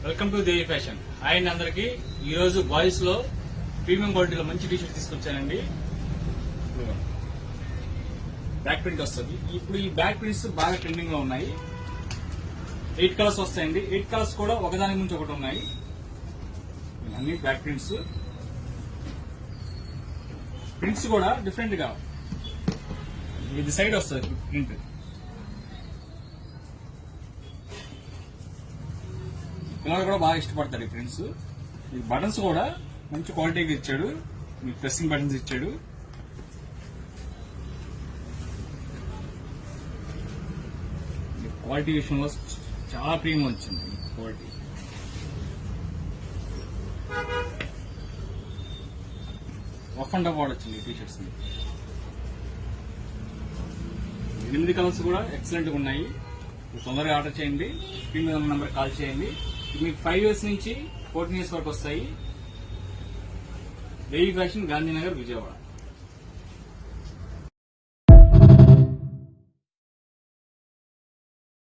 Welcome to Devi fashion. Hi అండి అందరికి. ఈ రోజు బాయ్స్ లో ప్రీమియం క్వాలిటీలో మంచి టీ షర్ట్ తీసుకొచ్చానండి. బ్యాక్ ప్రింట్ వస్తుంది. ఇప్పుడు ఈ బ్యాక్ ప్రింట్స్ బాగా ట్రెండింగ్ లో ఉన్నాయి. 8 కలర్స్ వస్తాయండి. 8 కలర్స్ కూడా ఒకదాని నుంచి ఒకటి ఉన్నాయి. అన్ని బ్యాక్ ప్రింట్స్ కూడా డిఫరెంట్ గా ఇది సైడ్ వస్తుంది ప్రింట్. పిల్లలు కూడా బాగా ఇష్టపడతారు ఈ ప్రింట్స్. ఈ బటన్స్ కూడా మంచి క్వాలిటీగా ఇచ్చాడు. మీకు ప్రెస్సింగ్ బటన్స్ ఇచ్చాడు. క్వాలిటీ విషయంలో చాలా ప్రీమియం వచ్చింది క్వాలిటీ. రఫ్ అండ్ టఫ్ వాడొచ్చింది ఈ టీషర్ట్స్. 8 కలర్స్ కూడా ఎక్సలెంట్ గా ఉన్నాయి. తొందరగా ఆర్డర్ చేయండి. స్క్రీన్ మీద నెంబర్ కాల్ చేయండి. మీకు 5 years నుంచి 14 years వరకు వస్తాయి. దేవి ఫ్యాషన్, గాంధీనగర్, విజయవాడ.